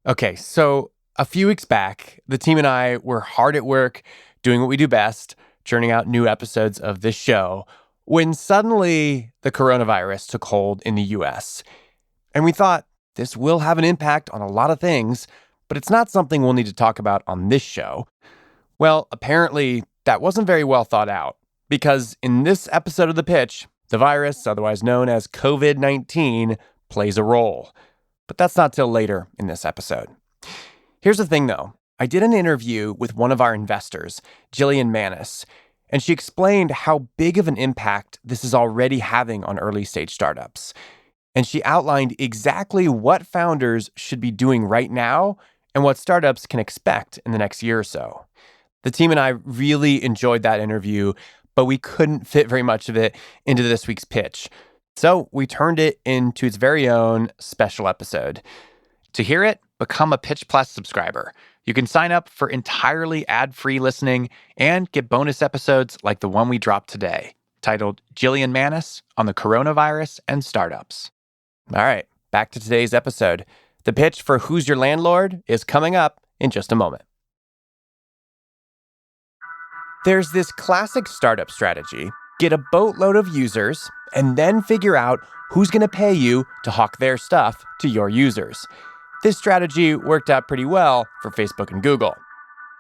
Okay, so a few weeks back, the team and I were hard at work doing what we do best, churning out new episodes of this show, when suddenly the coronavirus took hold in the US. And we thought this will have an impact on a lot of things, but it's not something we'll need to talk about on this show. Well, apparently that wasn't very well thought out, because in this episode of The Pitch, the virus, otherwise known as COVID-19, plays a role. But that's not till later in this episode. Here's the thing, though. I did an interview with one of our investors, Jillian Manis, and she explained how big of an impact this is already having on early-stage startups. And she outlined exactly what founders should be doing right now and what startups can expect in the next year or so. The team and I really enjoyed that interview, but we couldn't fit very much of it into this week's pitch. So we turned it into its very own special episode. To hear it, become a Pitch Plus subscriber. You can sign up for entirely ad-free listening and get bonus episodes like the one we dropped today, titled Jillian Manis on the Coronavirus and Startups. All right, back to today's episode. The pitch for Who's Your Landlord is coming up in just a moment. There's this classic startup strategy. Get a boatload of users and then figure out who's going to pay you to hawk their stuff to your users. This strategy worked out pretty well for Facebook and Google.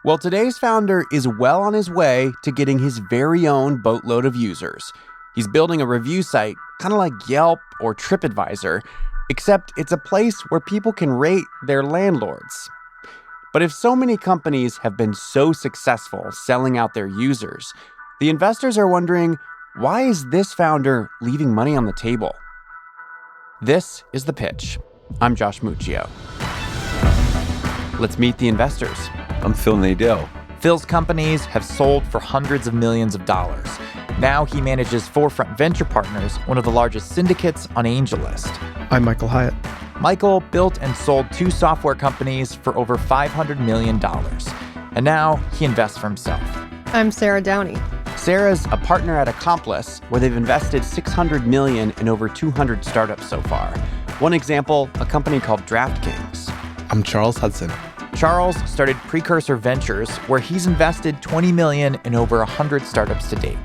Well, today's founder is well on his way to getting his very own boatload of users. He's building a review site, kind of like Yelp or TripAdvisor, except it's a place where people can rate their landlords. But if so many companies have been so successful selling out their users, the investors are wondering, why is this founder leaving money on the table? This is The Pitch. I'm Josh Muccio. Let's meet the investors. I'm Phil Nadell. Phil's companies have sold for hundreds of millions of dollars. Now he manages Forefront Venture Partners, one of the largest syndicates on AngelList. I'm Michael Hyatt. Michael built and sold 2 software companies for over $500 million. And now he invests for himself. I'm Sarah Downey. Sarah's a partner at Accomplice, where they've invested $600 million in over 200 startups so far. One example, a company called DraftKings. I'm Charles Hudson. Charles started Precursor Ventures, where he's invested $20 million in over 100 startups to date.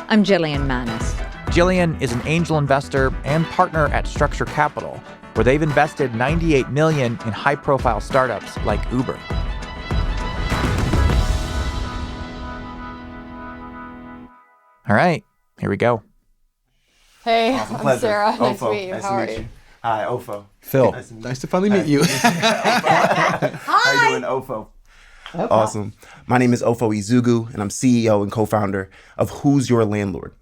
I'm Jillian Manis. Jillian is an angel investor and partner at Structure Capital, where they've invested $98 million in high-profile startups like Uber. All right, here we go. Hey, Awesome. I'm Pleasure. Sarah. Nice to Ofo. meet you. Nice How to are meet you? Hi, Ofo. Phil, Nice to meet nice to finally meet you. How you doing, Ofo? Awesome. My name is Ofo Ezeugwu, and I'm CEO and co-founder of Who's Your Landlord.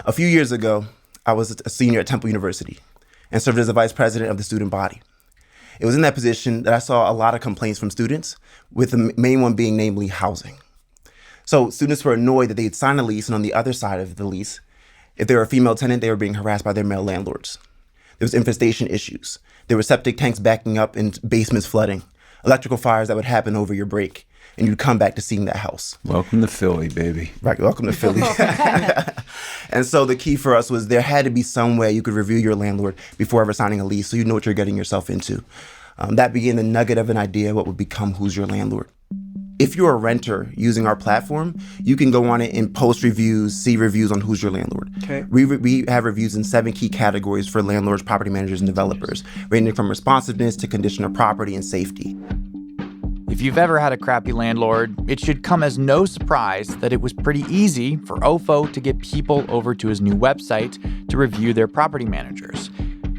A few years ago, I was a senior at Temple University and served as the vice president of the student body. It was in that position that I saw a lot of complaints from students, with the main one being namely housing. So students were annoyed that they'd sign a lease, and on the other side of the lease, if they were a female tenant, they were being harassed by their male landlords. There was infestation issues. There were septic tanks backing up and basements flooding, electrical fires that would happen over your break, and you'd come back to seeing that house. Welcome to Philly, baby. Right, welcome to Philly. And so the key for us was there had to be some way you could review your landlord before ever signing a lease so you know what you're getting yourself into. That began the nugget of an idea what would become Who's Your Landlord. If you're a renter using our platform, you can go on it and post reviews, see reviews on Who's Your Landlord. Okay. We have reviews in 7 key categories for landlords, property managers, and developers, ranging from responsiveness to condition of property and safety. If you've ever had a crappy landlord, it should come as no surprise that it was pretty easy for Ofo to get people over to his new website to review their property managers.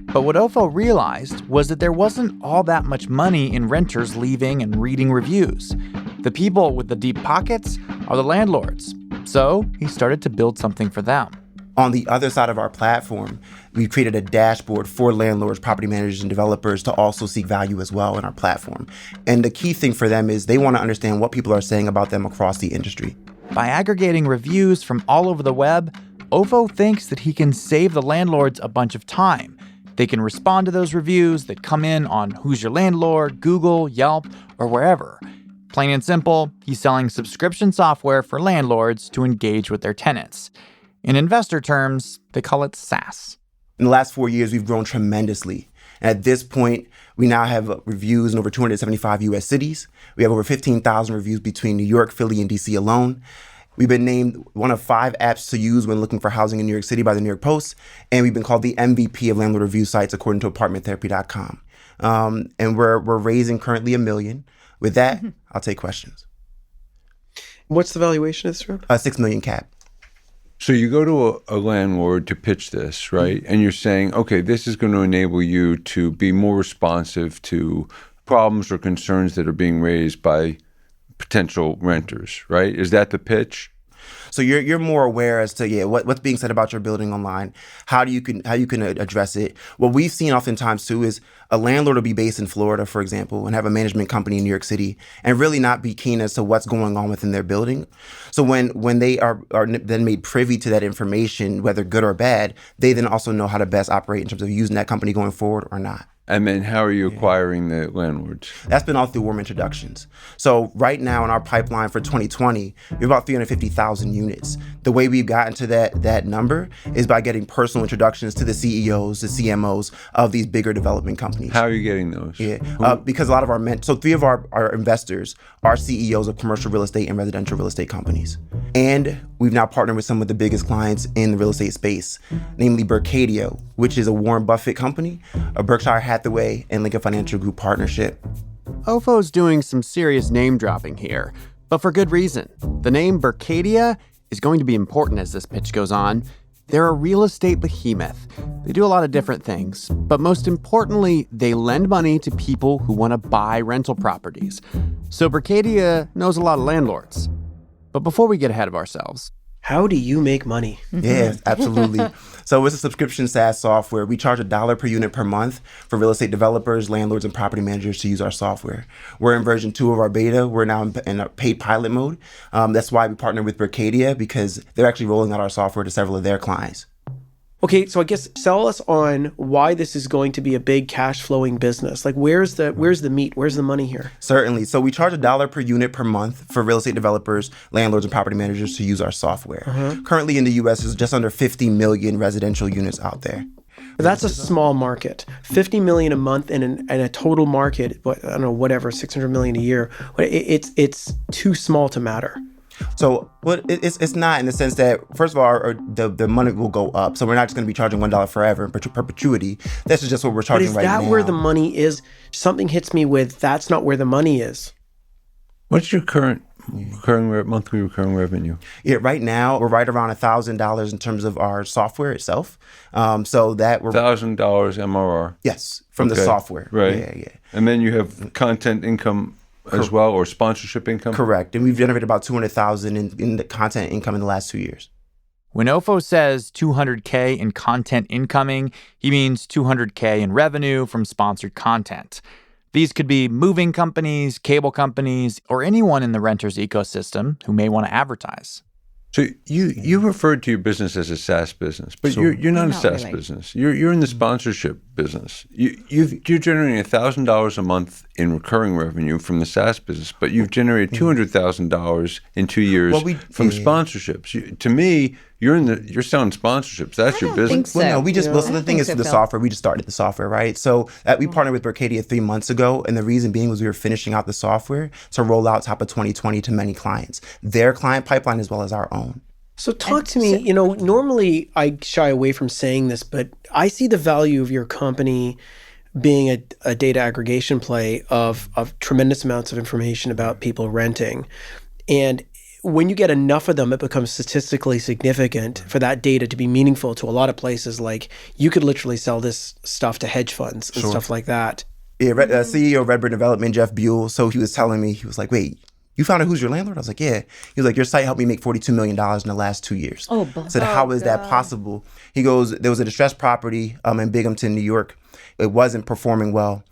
But what Ofo realized was that there wasn't all that much money in renters leaving and reading reviews. The people with the deep pockets are the landlords. So he started to build something for them. On the other side of our platform, we created a dashboard for landlords, property managers, and developers to also seek value as well in our platform. And the key thing for them is they want to understand what people are saying about them across the industry. By aggregating reviews from all over the web, Ofo thinks that he can save the landlords a bunch of time. They can respond to those reviews that come in on Who's Your Landlord, Google, Yelp, or wherever. Plain and simple, he's selling subscription software for landlords to engage with their tenants. In investor terms, they call it SaaS. In the last 4 years, we've grown tremendously. And at this point, We now have reviews in over 275 U.S. cities. We have over 15,000 reviews between New York, Philly, and D.C. alone. We've been named one of 5 apps to use when looking for housing in New York City by the New York Post. And we've been called the MVP of landlord review sites according to apartmenttherapy.com. And we're raising currently $1 million. With that, I'll take questions. What's the valuation of this room? $6 million cap. So you go to a landlord to pitch this, right? And you're saying, okay, this is going to enable you to be more responsive to problems or concerns that are being raised by potential renters, right? Is that the pitch? So you're more aware as to what's being said about your building online, how you can address it. What we've seen oftentimes too is a landlord will be based in Florida, for example, and have a management company in New York City, and really not be keen as to what's going on within their building. So when they are then made privy to that information, whether good or bad, they then also know how to best operate in terms of using that company going forward or not. And then how are you acquiring the landlords? That's been all through warm introductions. So right now in our pipeline for 2020, we have about 350,000 units. The way we've gotten to that number is by getting personal introductions to the CEOs, the CMOs of these bigger development companies. How are you getting those? Yeah, because a lot of our 3 of our investors are CEOs of commercial real estate and residential real estate companies. And we've now partnered with some of the biggest clients in the real estate space, namely Berkadia, which is a Warren Buffett company, a Berkshire Hathaway and Lincoln Financial Group partnership. Ofo's doing some serious name dropping here, but for good reason. The name Berkadia is going to be important as this pitch goes on. They're a real estate behemoth. They do a lot of different things, but most importantly, they lend money to people who want to buy rental properties. So Berkadia knows a lot of landlords. But before we get ahead of ourselves, How do you make money? Yeah, absolutely. So it's a subscription SaaS software. We charge $1 per unit per month for real estate developers, landlords, and property managers to use our software. We're in version 2 of our beta. We're now in a paid pilot mode. That's why we partner with Berkadia, because they're actually rolling out our software to several of their clients. Okay, so I guess sell us on why this is going to be a big cash flowing business. Like where's the meat? Where's the money here? Certainly. So we charge $1 per unit per month for real estate developers, landlords, and property managers to use our software. Currently in the U.S., there's just under 50 million residential units out there. That's a small market. 50 million a month in a total market, I don't know, whatever, 600 million a year. It's too small to matter. So, it's not, in the sense that, first of all, the money will go up. So we're not just going to be charging $1 forever in perpetuity. This is just what we're charging right now. But is that where the money is? Something hits me with, that's not where the money is. What's your current monthly recurring revenue? Yeah, right now we're right around $1,000 in terms of our software itself. So that we're $1,000 MRR. Yes, from the software. Right. Yeah. And then you have content income as well, or sponsorship income? Correct. And we've generated about $200,000 in the content income in the last 2 years. when Ofo says $200K in content incoming, he means $200K in revenue from sponsored content. These could be moving companies, cable companies, or anyone in the renter's ecosystem who may want to advertise. So you referred to your business as a SaaS business, but you're not a SaaS business. You're in the sponsorship business. You're generating $1,000 a month in recurring revenue from the SaaS business, but you've generated $200,000 in 2 years from sponsorships. To me, you're selling sponsorships. That's your business. Think so. Well, no, so the thing is, for the software, we just started the software, right? So we partnered with Berkadia 3 months ago, and the reason being was we were finishing out the software to roll out top of 2020 to many clients, their client pipeline as well as our own. So talk to me, normally I shy away from saying this, but I see the value of your company being a data aggregation play of tremendous amounts of information about people renting. And when you get enough of them, it becomes statistically significant for that data to be meaningful to a lot of places. Like you could literally sell this stuff to hedge funds and stuff like that. Yeah, CEO of Redbird Development, Jeff Buell, so he was telling me, he was like, wait, you found out who's your landlord? I was like, yeah. He was like, your site helped me make $42 million in the last 2 years. I said, how is that possible? He goes, there was a distressed property in Binghamton, New York. It wasn't performing well.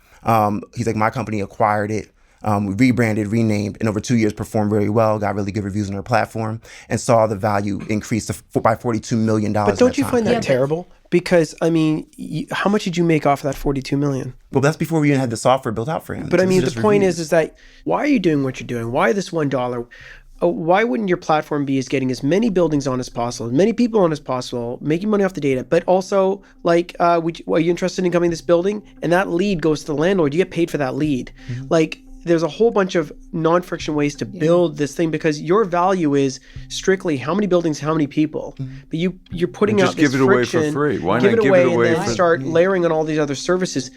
He's like, my company acquired it. We rebranded, renamed, and over 2 years performed very well, got really good reviews on our platform, and saw the value increase by $42 million. But don't you find that terrible? Because, I mean, how much did you make off of that $42 million? Well, that's before we even had the software built out for him. But I mean, the point is that why are you doing what you're doing? Why this $1? why wouldn't your platform be as getting as many buildings on as possible, as many people on as possible, making money off the data, but also like, are you interested in coming to this building? And that lead goes to the landlord. You get paid for that lead. Like, there's a whole bunch of non-friction ways to build this thing because your value is strictly how many buildings, how many people. But you're putting out this friction. Just give it away for free. Why give not it give away it away and then start layering on all these other services?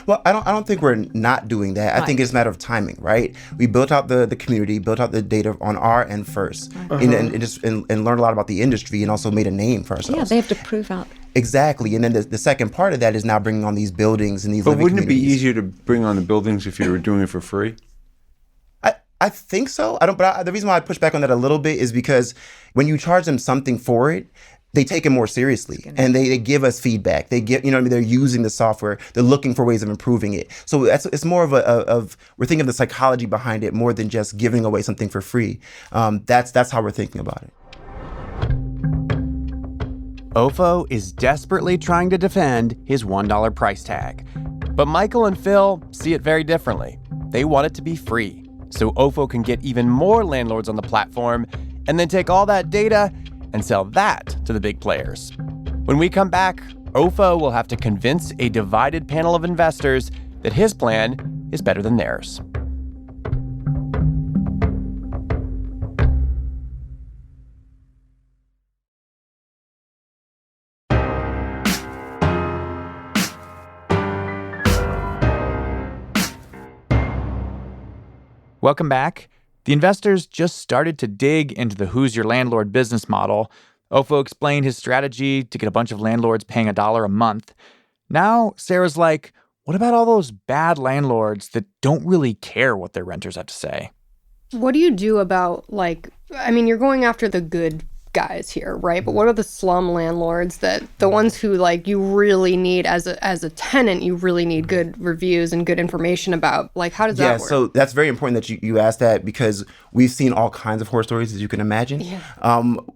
Well, I don't think we're not doing that. I think it's a matter of timing, right? We built out the community, built out the data on our end first, and learned a lot about the industry and also made a name for ourselves. Yeah, they have to prove out. Exactly. And then the second part of that is now bringing on these buildings and these living wouldn't it be communities. easier to bring on the buildings if you were doing it for free? I think so. The reason why I push back on that a little bit is because when you charge them something for it, they take it more seriously and they give us feedback. They give, they're using the software. They're looking for ways of improving it. So it's more of we're thinking of the psychology behind it more than just giving away something for free. That's how we're thinking about it. Ofo is desperately trying to defend his $1 price tag. But Michael and Phil see it very differently. They want it to be free, so Ofo can get even more landlords on the platform and then take all that data and sell that to the big players. When we come back, Ofo will have to convince a divided panel of investors that his plan is better than theirs. Welcome back. The investors just started to dig into the Who's Your Landlord business model. Ofo explained his strategy to get a bunch of landlords paying $1 a month. Now, Sarah's like, what about all those bad landlords that don't really care what their renters have to say? What do you do about, you're going after the good guys here, right? But what are the slum landlords, that the ones who you really need as a tenant, you really need good reviews and good information about? How does that work? So that's very important that you asked that because we've seen all kinds of horror stories, as you can imagine. Yeah.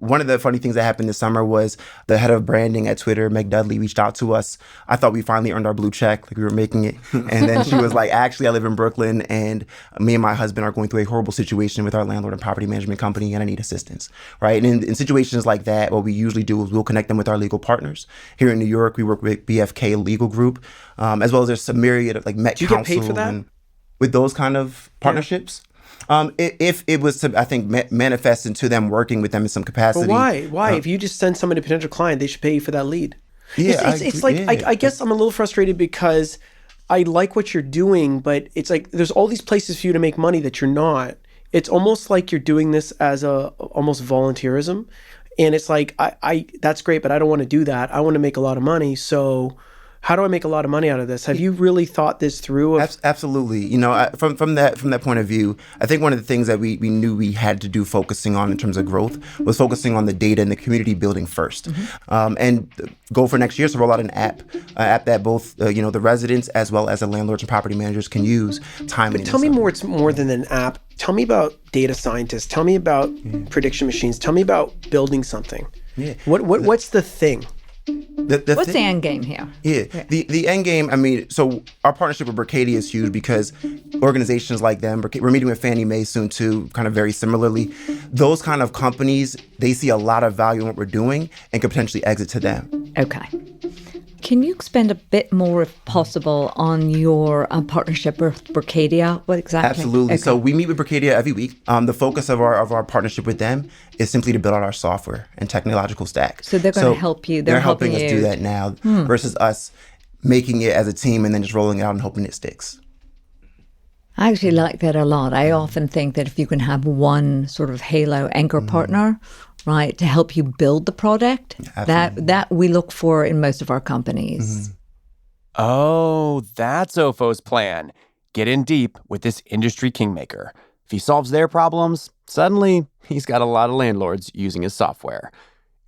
One of the funny things that happened this summer was the head of branding at Twitter, Meg Dudley, reached out to us. I thought we finally earned our blue check, we were making it. And then she was like, actually, I live in Brooklyn and me and my husband are going through a horrible situation with our landlord and property management company and I need assistance, right? And in situations like that, what we usually do is we'll connect them with our legal partners. Here in New York, we work with BFK Legal Group, as well as there's a myriad of Met Counsel. Do you get paid for that? With those kind of partnerships? Yeah. If it was to, I think, manifest into them working with them in some capacity. But why? If you just send somebody a potential client, they should pay you for that lead. Yeah, I guess I'm a little frustrated because I like what you're doing, but it's like there's all these places for you to make money that you're not. It's almost like you're doing this as almost volunteerism. And it's like, I that's great, but I don't want to do that. I want to make a lot of money. So how do I make a lot of money out of this? Have you really thought this through? Absolutely. From that point of view, I think one of the things that we knew we had to do focusing on in terms of growth was focusing on the data and the community building first. And the goal for next year is to roll out an app that both the residents as well as the landlords and property managers can use. But tell me more. It's more than an app. Tell me about data scientists. Tell me about prediction machines. Tell me about building something. Yeah. What's the thing? What's the end game here? Yeah. The end game, so our partnership with Berkadia is huge because organizations like them, we're meeting with Fannie Mae soon too, kind of very similarly. Those kind of companies, they see a lot of value in what we're doing and could potentially exit to them. Okay. Can you expand a bit more, if possible, on your partnership with Berkadia? What exactly? Absolutely. Okay. So we meet with Berkadia every week. The focus of our partnership with them is simply to build out our software and technological stack. So they're going to help you. They're helping us do that now versus us making it as a team and then just rolling it out and hoping it sticks. I actually like that a lot. I often think that if you can have one sort of halo anchor partner, right, to help you build the product, that we look for in most of our companies. Oh, that's Ofo's plan. Get in deep with this industry kingmaker. If he solves their problems, suddenly he's got a lot of landlords using his software.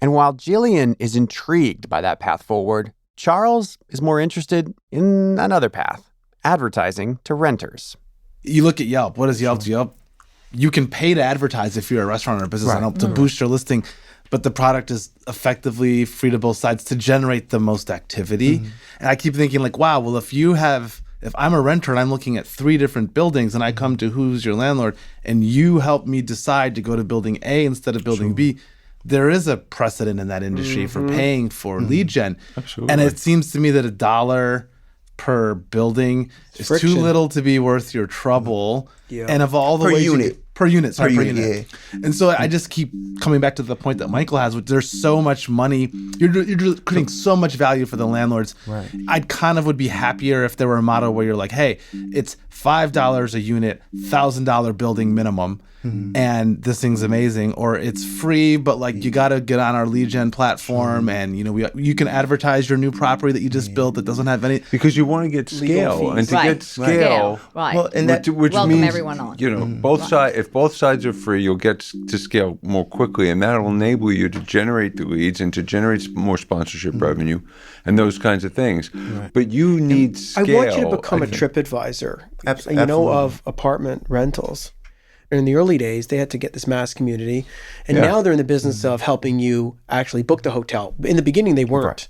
And while Jillian is intrigued by that path forward, Charles is more interested in another path, advertising to renters. You look at Yelp. What does Yelp do? Yelp, you can pay to advertise if you're a restaurant or a business to boost your listing, but the product is effectively free to both sides to generate the most activity. And I keep thinking wow, well, if you have If I'm a renter and I'm looking at 3 different buildings and I come to Who's Your Landlord and you help me decide to go to building A instead of building B, there is a precedent in that industry for paying for lead gen. Absolutely. And it seems to me that $1 per building is too little to be worth your trouble. Yeah. And of all the Per ways unit. per unit. Yeah. And so I just keep coming back to the point that Michael has, which there's so much money. You're creating so much value for the landlords. Right. I kind of would be happier if there were a model where you're like, hey, it's $5 a unit, $1,000 building minimum. And this thing's amazing, or it's free, but like you got to get on our lead gen platform, and you can advertise your new property that you just built that doesn't have any. Because you want to get scale, and to get scale, Right. Well, and that which welcome means everyone on. both sides. If both sides are free, you'll get to scale more quickly, and that'll enable you to generate the leads and to generate more sponsorship revenue, and those kinds of things. But you need scale. I want you to become a TripAdvisor, Absolutely. of apartment rentals. In the early days, they had to get this mass community, and now they're in the business of helping you actually book the hotel. In the beginning, they weren't,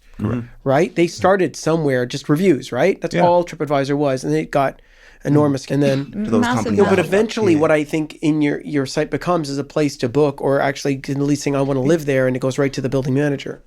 right? They started somewhere, just reviews, right? That's all TripAdvisor was, and it got enormous. And then, to those companies. but eventually, what I think in your site becomes is a place to book, or actually at least saying I want to live there, and it goes right to the building manager.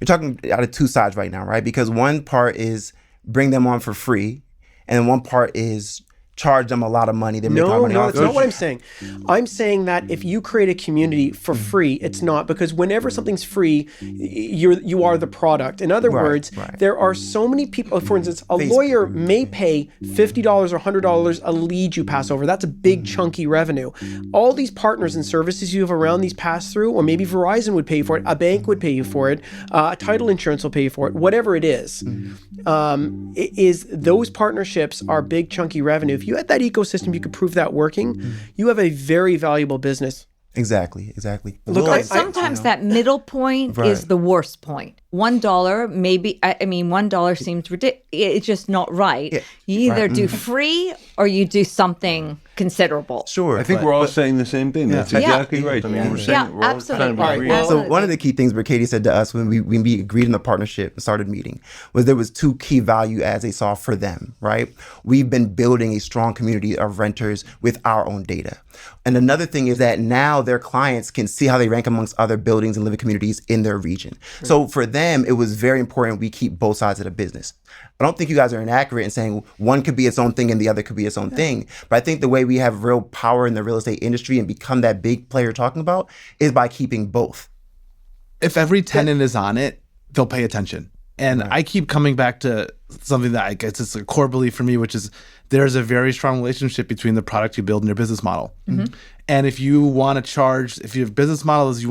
You're talking out of 2 sides right now, right? Because one part is bring them on for free, and one part is charge them a lot of money. They make a lot of money off that's not what I'm saying. I'm saying that if you create a community for free, it's not, because whenever something's free, you are the product. In other words, there are so many people. For instance, a lawyer may pay $50 or $100 a lead you pass over. That's a big chunky revenue. All these partners and services you have around these pass through, or maybe Verizon would pay you for it, a bank would pay you for it, a title insurance will pay you for it, whatever it is. Those partnerships are big chunky revenue. If you had that ecosystem, you could prove that working, you have a very valuable business. Exactly. Look, sometimes that middle point is the worst point. $1, maybe, I mean, $1 seems ridiculous. It's just not right. Yeah. You either do free or you do something considerable. Sure. I think we're all saying the same thing. That's exactly right. I mean, we're saying we're all absolutely. kind of agreeing. So one of the key things Katie said to us when we agreed on the partnership and started meeting was there was 2 key value adds they saw for them, right? We've been building a strong community of renters with our own data. And another thing is that now their clients can see how they rank amongst other buildings and living communities in their region. So for them, it was very important we keep both sides of the business. I don't think you guys are inaccurate in saying one could be its own thing and the other could be its own thing. But I think the way we have real power in the real estate industry and become that big player you're talking about is by keeping both. If every tenant is on it, they'll pay attention. And I keep coming back to something that I guess it's a core belief for me, which is there's a very strong relationship between the product you build and your business model. And if you want to charge, if your business model is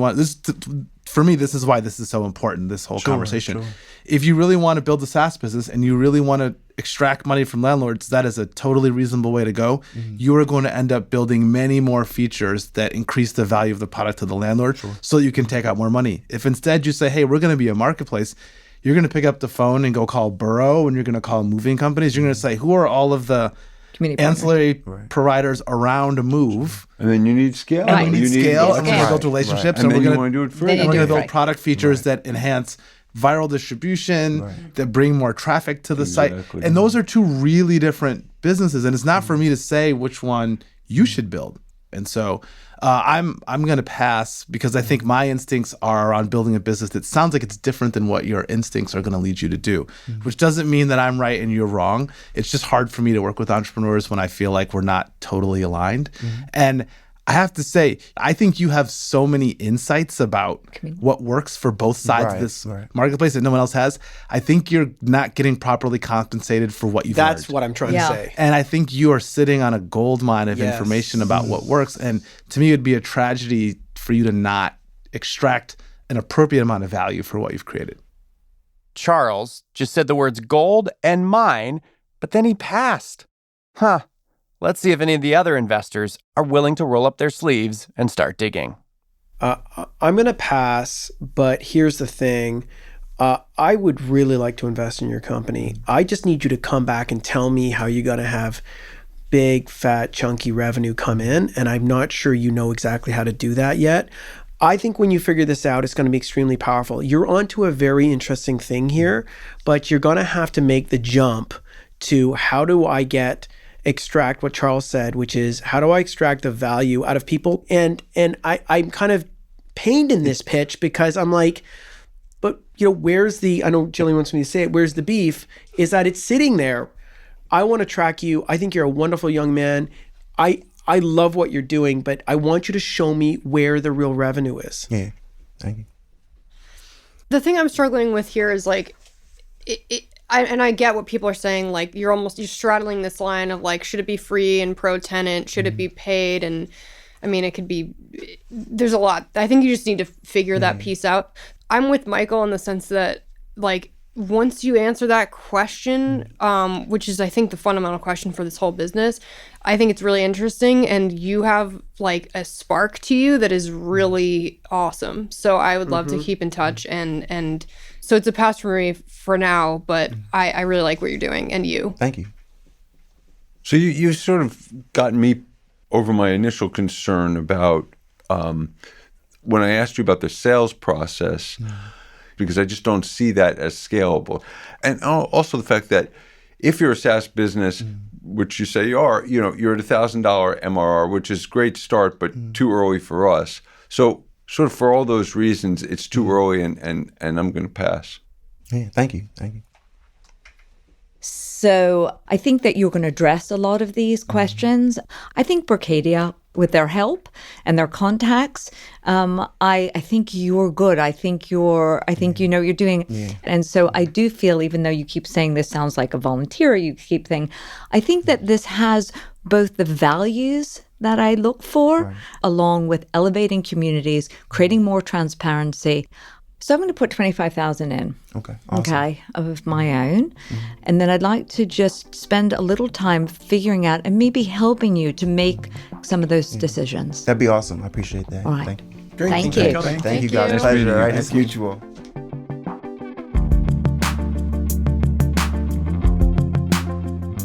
for me, this is why this is so important, this whole conversation. If you really want to build a SaaS business and you really want to extract money from landlords, that is a totally reasonable way to go. You are going to end up building many more features that increase the value of the product to the landlord so that you can take out more money. If instead you say, hey, we're going to be a marketplace, you're going to pick up the phone and go call Burrow, and you're going to call moving companies. You're going to say, who are all of the ancillary providers around a move? And then you need scale. And we need scale. And we're going to build relationships. And we're then going you want to do it free. And we're going to build product features that enhance viral distribution, that bring more traffic to the site. And those are 2 really different businesses. And it's not for me to say which one you should build. And so I'm going to pass because I think my instincts are around building a business that sounds like it's different than what your instincts are going to lead you to do, which doesn't mean that I'm right and you're wrong. It's just hard for me to work with entrepreneurs when I feel like we're not totally aligned. And I have to say, I think you have so many insights about what works for both sides of this marketplace that no one else has. I think you're not getting properly compensated for what you've learned. That's what I'm trying to say. And I think you are sitting on a gold mine of information about what works. And to me, it would be a tragedy for you to not extract an appropriate amount of value for what you've created. Charles just said the words gold and mine, but then he passed. Let's see if any of the other investors are willing to roll up their sleeves and start digging. I'm going to pass, but here's the thing. I would really like to invest in your company. I just need you to come back and tell me how you're going to have big, fat, chunky revenue come in, and I'm not sure you know exactly how to do that yet. I think when you figure this out, it's going to be extremely powerful. You're onto a very interesting thing here, but you're going to have to make the jump to how do I extract what Charles said, which is how do I extract the value out of people? And I'm kind of pained in this pitch because I'm like, but where's I know Jillian wants me to say it, where's the beef? Is that it's sitting there. I want to track you. I think you're a wonderful young man. I love what you're doing, but I want you to show me where the real revenue is. Yeah, thank you. The thing I'm struggling with here is like, I get what people are saying. Like you're straddling this line of like, should it be free and pro tenant? Should it be paid? And I mean, it could be. There's a lot. I think you just need to figure that piece out. I'm with Michael in the sense that like once you answer that question, which is I think the fundamental question for this whole business, I think it's really interesting, and you have like a spark to you that is really awesome. So I would love to keep in touch, and so it's a pass for me for now, but I really like what you're doing, and you. Thank you. So you sort of got me over my initial concern about when I asked you about the sales process, because I just don't see that as scalable. And also the fact that if you're a SaaS business, which you say you are, you're at $1,000 MRR, which is a great start, but too early for us. So sort of for all those reasons, it's too early, and I'm going to pass. Yeah, thank you. So I think that you're going to address a lot of these questions. I think Berkadia, with their help and their contacts, I think you're good. I think you know what you're doing. Yeah. And so I do feel, even though you keep saying this sounds like a volunteer, you keep saying, I think that this has both the values that I look for, along with elevating communities, creating more transparency. So I'm going to put 25,000 in. Okay. Awesome. Okay, of my own. And then I'd like to just spend a little time figuring out and maybe helping you to make some of those decisions. That'd be awesome. I appreciate that. All right. Thank you. Great. Thank you. Thank you, guys. Pleasure. All right, it's mutual.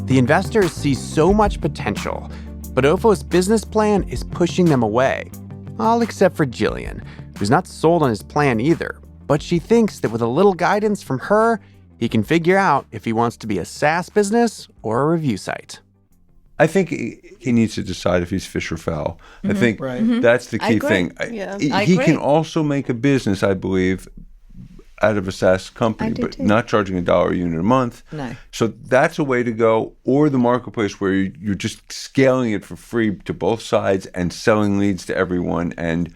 The investors see so much potential, but Ofo's business plan is pushing them away. All except for Jillian, who's not sold on his plan either. But she thinks that with a little guidance from her, he can figure out if he wants to be a SaaS business or a review site. I think he needs to decide if he's fish or fowl. I think that's the key thing. He can also make a business, I believe, out of a SaaS company, but not charging $1 a unit a month. No. So that's a way to go. Or the marketplace where you're just scaling it for free to both sides and selling leads to everyone, and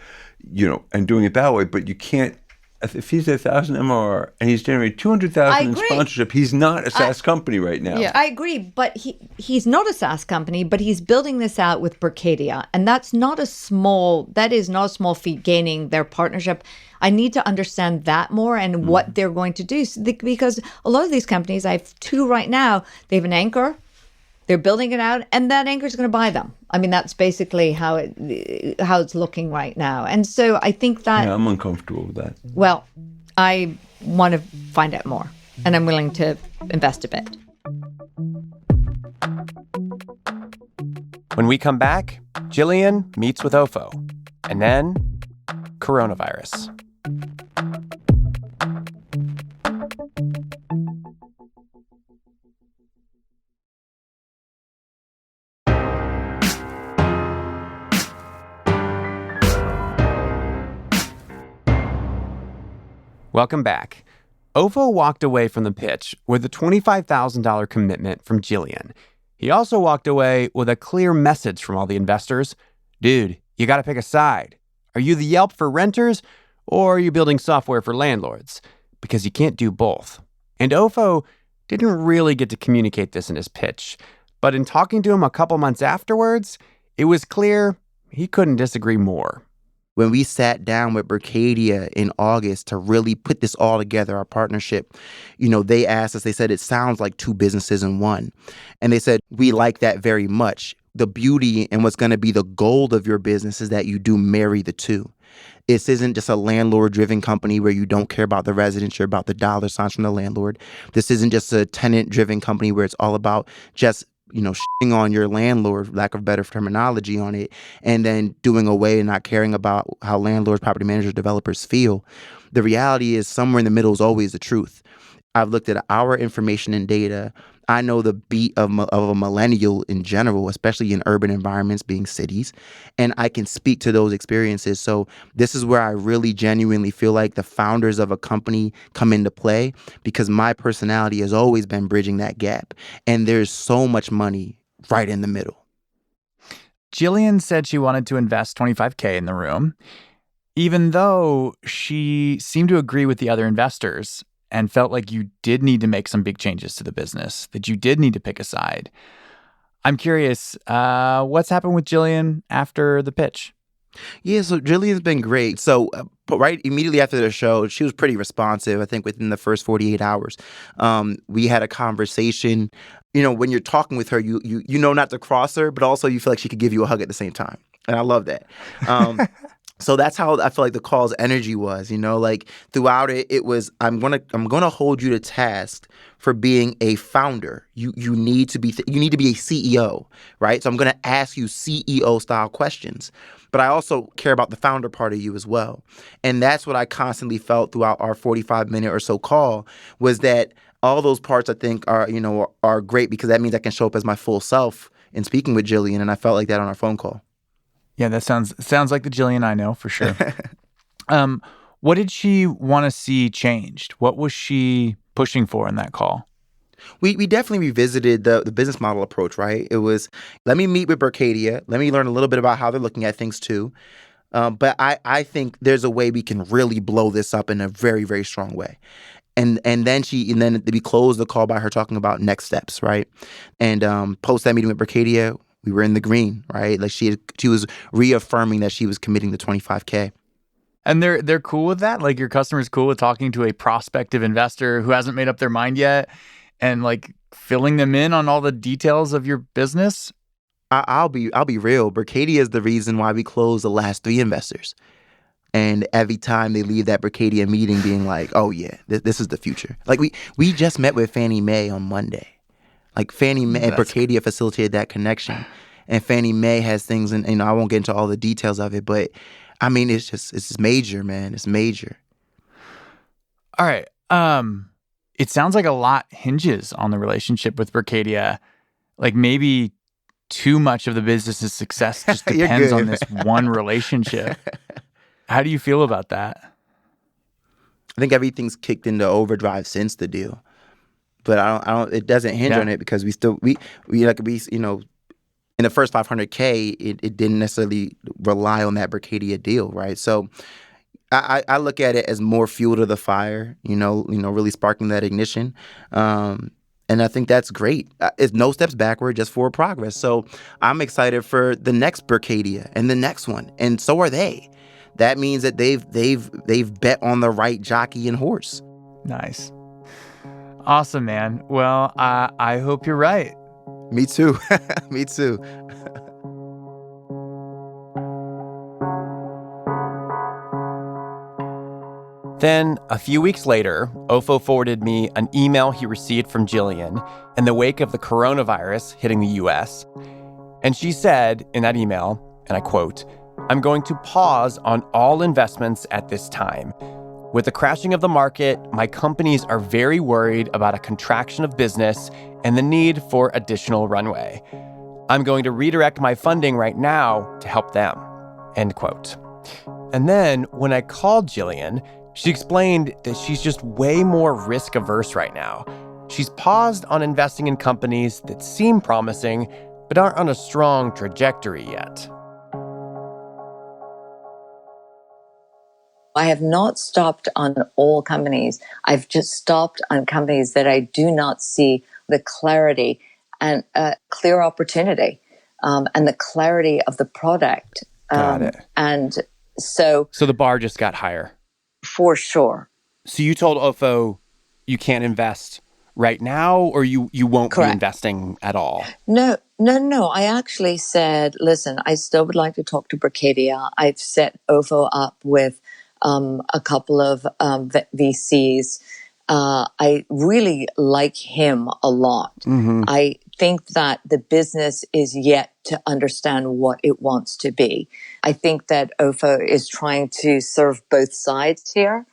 doing it that way. But you can't. If he's at 1,000 MRR and he's generating 200,000 in sponsorship, he's not a SaaS company right now. Yeah, I agree, but he's not a SaaS company, but he's building this out with Berkadia, and that is not a small feat, gaining their partnership. I need to understand that more and what they're going to do, because a lot of these companies, I have two right now, they have an anchor, they're building it out, and that anchor is going to buy them. I mean, that's basically how it's looking right now. And so I think that... Yeah, I'm uncomfortable with that. Well, I want to find out more, and I'm willing to invest a bit. When we come back, Jillian meets with Ofo, and then coronavirus. Welcome back. Ofo walked away from the pitch with a $25,000 commitment from Jillian. He also walked away with a clear message from all the investors. Dude, you got to pick a side. Are you the Yelp for renters, or are you building software for landlords? Because you can't do both. And Ofo didn't really get to communicate this in his pitch, but in talking to him a couple months afterwards, it was clear he couldn't disagree more. When we sat down with Berkadia in August to really put this all together, our partnership, they asked us, they said, it sounds like two businesses in one. And they said, we like that very much. The beauty and what's going to be the goal of your business is that you do marry the two. This isn't just a landlord-driven company where you don't care about the residents, you're about the dollar signs from the landlord. This isn't just a tenant-driven company where it's all about just shitting on your landlord, lack of better terminology on it, and then doing away and not caring about how landlords, property managers, developers feel. The reality is somewhere in the middle is always the truth. I've looked at our information and data, I know the beat of a millennial in general, especially in urban environments being cities, and I can speak to those experiences. So this is where I really genuinely feel like the founders of a company come into play, because my personality has always been bridging that gap. And there's so much money right in the middle. Jillian said she wanted to invest $25K in the room, even though she seemed to agree with the other investors and felt like you did need to make some big changes to the business, that you did need to pick a side. I'm curious, what's happened with Jillian after the pitch? Yeah, so Jillian's been great. So right immediately after the show, she was pretty responsive. I think within the first 48 hours, we had a conversation. You know, when you're talking with her, you know not to cross her, but also you feel like she could give you a hug at the same time. And I love that. So that's how I feel like the call's energy was, you know, like throughout it, it was, I'm gonna hold you to task for being a founder. You need to be a CEO, right? So I'm gonna ask you CEO style questions, but I also care about the founder part of you as well. And that's what I constantly felt throughout our 45-minute or so call, was that all those parts I think are great, because that means I can show up as my full self in speaking with Jillian. And I felt like that on our phone call. Yeah, that sounds like the Jillian I know for sure. What did she want to see changed? What was she pushing for in that call? We definitely revisited the business model approach, right? It was, let me meet with Berkadia. Let me learn a little bit about how they're looking at things too. But I think there's a way we can really blow this up in a very, very strong way. And then we closed the call by her talking about next steps, right? And post that meeting with Berkadia, we were in the green, right? Like she was reaffirming that she was committing the $25K. And they're cool with that? Like your customer's cool with talking to a prospective investor who hasn't made up their mind yet and like filling them in on all the details of your business? I'll be real. Berkadia is the reason why we closed the last 3 investors. And every time they leave that Berkadia meeting being like, oh yeah, this is the future. Like we just met with Fannie Mae on Monday. Like Fannie Mae and Berkadia facilitated that connection. And Fannie Mae has things, and I won't get into all the details of it, but I mean, it's major, man. It's major. All right. It sounds like a lot hinges on the relationship with Berkadia. Like maybe too much of the business's success just depends on this one relationship. How do you feel about that? I think everything's kicked into overdrive since the deal. But I don't. It doesn't hinge on it, because we in the first $500K, it didn't necessarily rely on that Berkadia deal, right? So I look at it as more fuel to the fire, really sparking that ignition. And I think that's great. It's no steps backward, just forward progress. So I'm excited for the next Berkadia and the next one, and so are they. That means that they've bet on the right jockey and horse. Nice. Awesome, man. Well, I hope you're right. Me too. Me too. Then, a few weeks later, Ofo forwarded me an email he received from Jillian in the wake of the coronavirus hitting the U.S. And she said in that email, and I quote, "I'm going to pause on all investments at this time. With the crashing of the market, my companies are very worried about a contraction of business and the need for additional runway. I'm going to redirect my funding right now to help them." End quote. And then when I called Jillian, she explained that she's just way more risk averse right now. She's paused on investing in companies that seem promising, but aren't on a strong trajectory yet. I have not stopped on all companies. I've just stopped on companies that I do not see the clarity and clear opportunity and the clarity of the product. Got it. And so the bar just got higher. For sure. So you told Ofo you can't invest right now, or you won't Correct. be investing at all? No. I actually said, listen, I still would like to talk to Berkadia. I've set Ofo up with a couple of VCs. I really like him a lot. Mm-hmm. I think that the business is yet to understand what it wants to be. I think that Ofo is trying to serve both sides here.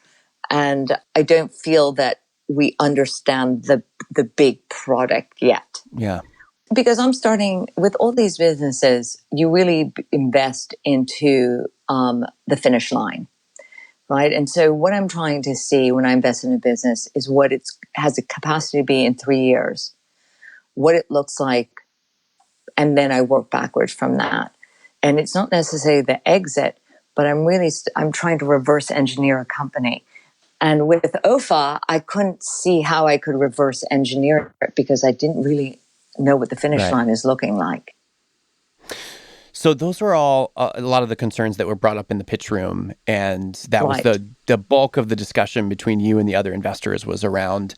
And I don't feel that we understand the big product yet. Yeah. Because I'm starting with all these businesses, you really invest into the finish line, right? And so what I'm trying to see when I invest in a business is what it has a capacity to be in 3 years, what it looks like, and then I work backwards from that. And it's not necessarily the exit, but I'm trying to reverse engineer a company. And with Ofo, I couldn't see how I could reverse engineer it because I didn't really know what the finish line is looking like. So those were all a lot of the concerns that were brought up in the pitch room. And that was the bulk of the discussion between you and the other investors was around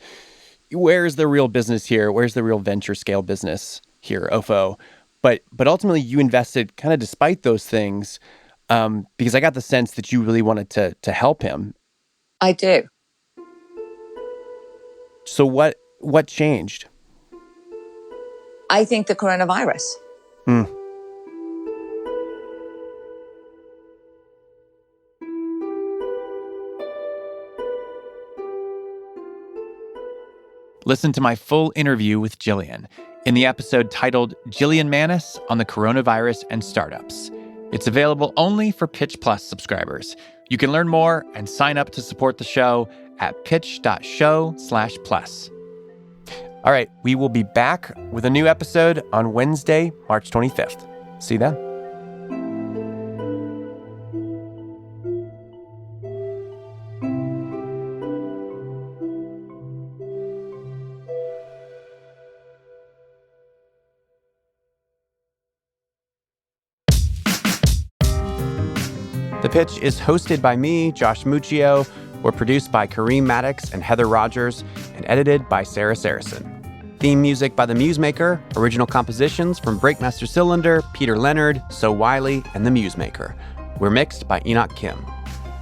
where's the real business here? Where's the real venture scale business here, Ofo? But ultimately you invested kind of despite those things because I got the sense that you really wanted to help him. I do. So what changed? I think the coronavirus. Listen to my full interview with Jillian in the episode titled Jillian Manis on the Coronavirus and Startups. It's available only for Pitch Plus subscribers. You can learn more and sign up to support the show at pitch.show/plus. All right, we will be back with a new episode on Wednesday, March 25th. See you then. The Pitch is hosted by me, Josh Muccio. We're produced by Kareem Maddox and Heather Rogers, and edited by Sarah Saracen. Theme music by The Musemaker, original compositions from Breakmaster Cylinder, Peter Leonard, So Wiley, and The Musemaker. We're mixed by Enoch Kim.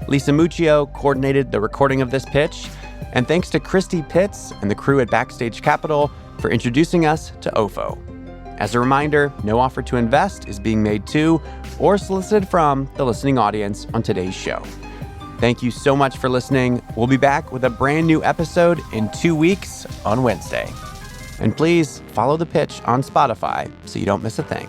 Lisa Muccio coordinated the recording of this pitch, and thanks to Christy Pitts and the crew at Backstage Capital for introducing us to Ofo. As a reminder, no offer to invest is being made to or solicited from the listening audience on today's show. Thank you so much for listening. We'll be back with a brand new episode in 2 weeks on Wednesday. And please follow The Pitch on Spotify so you don't miss a thing.